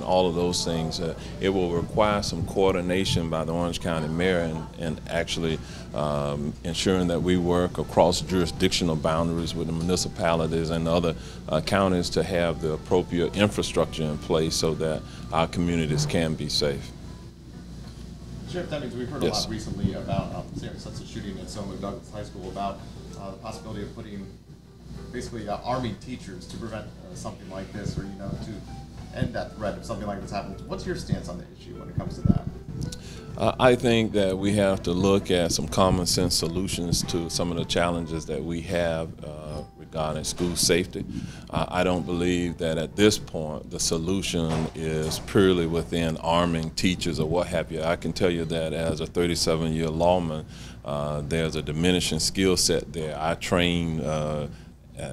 all of those things. It will require some coordination by the Orange County Mayor and actually ensuring that we work across jurisdictional boundaries with the municipalities and other counties to have the appropriate infrastructure in place so that our communities can be safe. Sheriff Demings, we've heard a lot recently about since the shooting at Selma Douglas High School about the possibility of putting basically arming teachers to prevent something like this, or to end that threat if something like this happens. What's your stance on the issue when it comes to that? I think that we have to look at some common sense solutions to some of the challenges that we have regarding school safety. I don't believe that at this point the solution is purely within arming teachers or what have you. I can tell you that as a 37-year lawman, there's a diminishing skill set there. I train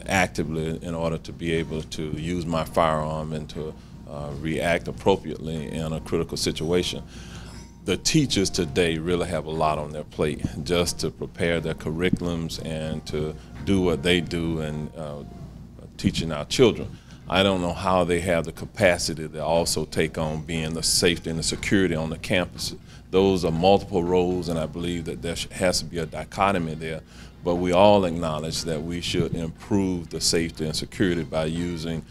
actively in order to be able to use my firearm and to react appropriately in a critical situation. The teachers today really have a lot on their plate just to prepare their curriculums and to do what they do in teaching our children. I don't know how they have the capacity to also take on being the safety and the security on the campus. Those are multiple roles, and I believe that there has to be a dichotomy there. But we all acknowledge that we should improve the safety and security by using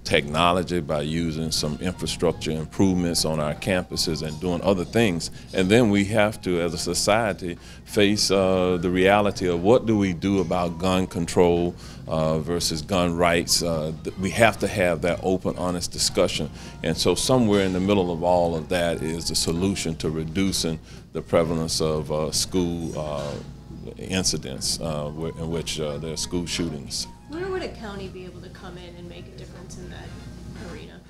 technology, by using some infrastructure improvements on our campuses and doing other things. And then we have to, as a society, face the reality of what do we do about gun control versus gun rights. We have to have that open, honest discussion. And so somewhere in the middle of all of that is the solution to reducing the prevalence of school incidents in which there are school shootings. Where would a county be able to come in and make a difference in that arena?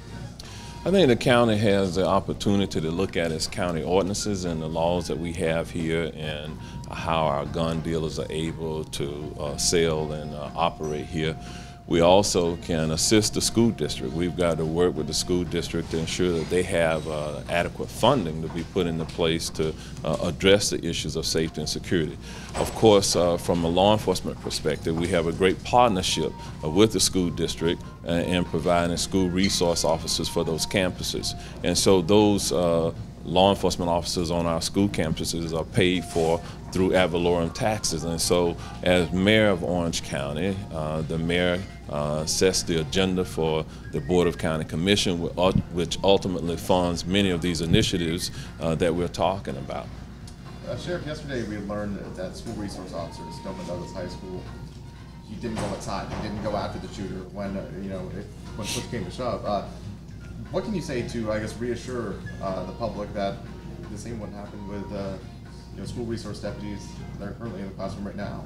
I think the county has the opportunity to look at its county ordinances and the laws that we have here and how our gun dealers are able to sell and operate here. We also can assist the school district. We've got to work with the school district to ensure that they have adequate funding to be put into place to address the issues of safety and security. Of course, from a law enforcement perspective, we have a great partnership with the school district in providing school resource officers for those campuses. And so those law enforcement officers on our school campuses are paid for through ad valorem taxes. And so as mayor of Orange County, the mayor sets the agenda for the Board of County Commission, which ultimately funds many of these initiatives that we're talking about. Sheriff, yesterday we learned that school resource officers, Stoneman Douglas High School, he didn't go outside. He didn't go after the shooter when when push came to shove. What can you say to, I guess, reassure the public that the same wouldn't happen with school resource deputies that are currently in the classroom right now?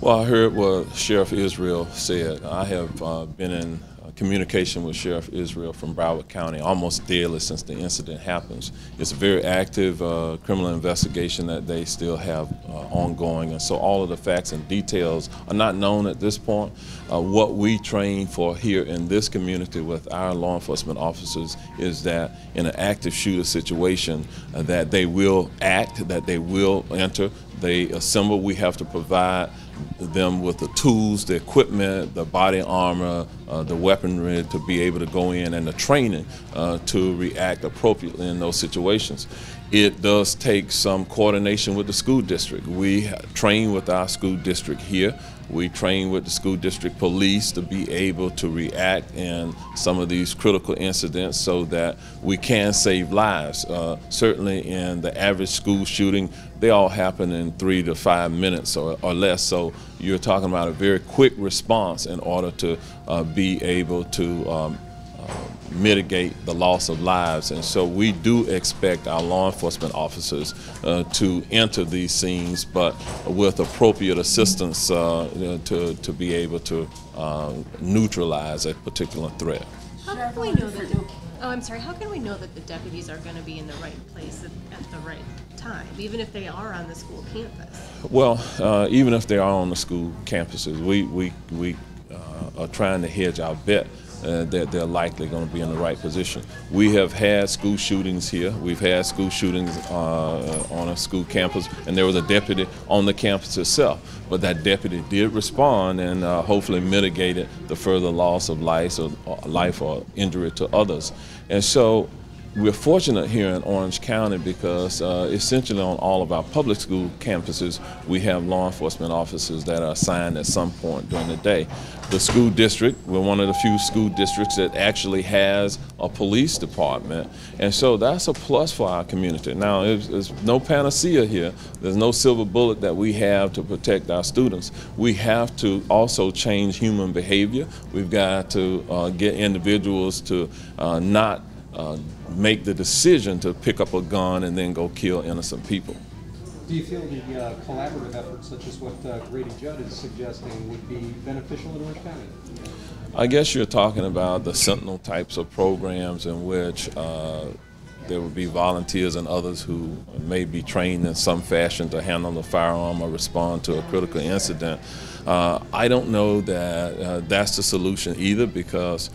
Well, I heard what Sheriff Israel said. I have been in communication with Sheriff Israel from Broward County almost daily since the incident happens. It's a very active criminal investigation that they still have ongoing, and so all of the facts and details are not known at this point. What we train for here in this community with our law enforcement officers is that in an active shooter situation that they will act, that they will enter, they assemble. We have to provide them with the tools, the equipment, the body armor, the weaponry to be able to go in, and the training to react appropriately in those situations. It does take some coordination with the school district. We train with our school district here. We train with the school district police to be able to react in some of these critical incidents so that we can save lives. Certainly in the average school shooting, they all happen in 3 to 5 minutes or less. So you're talking about a very quick response in order to be able to mitigate the loss of lives. And so we do expect our law enforcement officers to enter these scenes, but with appropriate assistance to be able to neutralize a particular threat. How can we know that how can we know that the deputies are going to be in the right place at the right time, even if they are on the school campus? Well, even if they are on the school campuses, we are trying to hedge our bet that they're likely going to be in the right position. We have had school shootings here. We've had school shootings on a school campus, and there was a deputy on the campus itself. But that deputy did respond and hopefully mitigated the further loss of life or injury to others. And so we're fortunate here in Orange County because essentially on all of our public school campuses, we have law enforcement officers that are assigned at some point during the day. The school district, we're one of the few school districts that actually has a police department, and so that's a plus for our community. Now, there's no panacea here. There's no silver bullet that we have to protect our students. We have to also change human behavior. We've got to get individuals to not make the decision to pick up a gun and then go kill innocent people. Do you feel the collaborative efforts such as what Grady Judd is suggesting would be beneficial in Orange County? I guess you're talking about the Sentinel types of programs in which there would be volunteers and others who may be trained in some fashion to handle a firearm or respond to a critical incident. I don't know that that's the solution either, because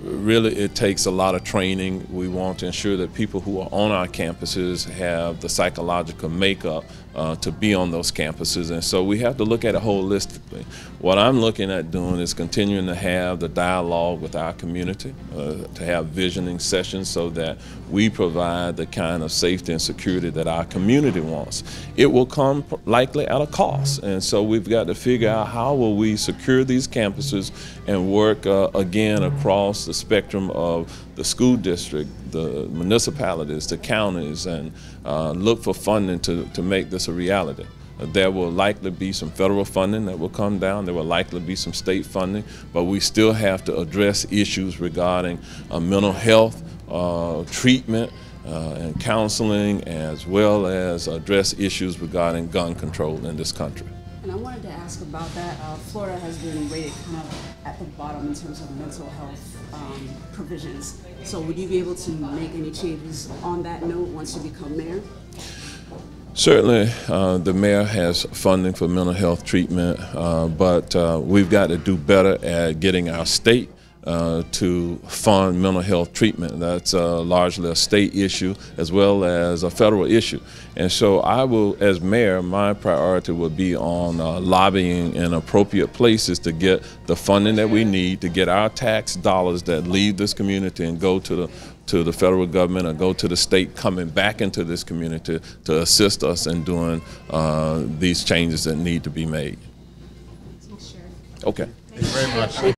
really it takes a lot of training. We want to ensure that people who are on our campuses have the psychological makeup to be on those campuses, and so we have to look at it holistically. What I'm looking at doing is continuing to have the dialogue with our community, to have visioning sessions so that we provide the kind of safety and security that our community wants. It will come likely at a cost, and so we've got to figure out how will we secure these campuses and work again across the spectrum of the school district, the municipalities, the counties, and look for funding to make this a reality. There will likely be some federal funding that will come down. There will likely be some state funding, but we still have to address issues regarding mental health treatment and counseling, as well as address issues regarding gun control in this country. And I wanted to ask about that. Florida has been rated kind of at the bottom in terms of mental health provisions. So would you be able to make any changes on that note once you become mayor? Certainly, the mayor has funding for mental health treatment, but we've got to do better at getting our state to fund mental health treatment. That's largely a state issue as well as a federal issue. And so I will, as mayor, my priority will be on lobbying in appropriate places to get the funding that we need to get our tax dollars that leave this community and go to the federal government or go to the state coming back into this community to assist us in doing these changes that need to be made. Thanks, Sheriff. Okay. Thank you very much.